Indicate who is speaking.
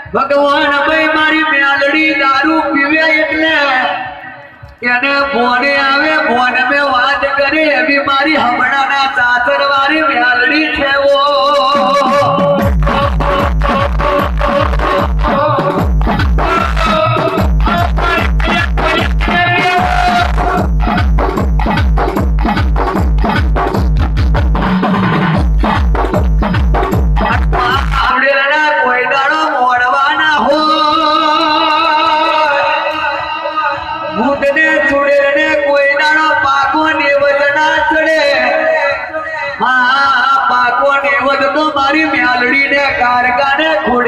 Speaker 1: ભગવાન ભાઈ મારી મેલડી દારૂ પીવે એટલે એને ભોને આવે ભોને મેં વાત કરી એવી મારી હમણાંના સાસર વાળી મેલડી છે ઓ મારી મ્યાલડી ને કારગાને ખોડે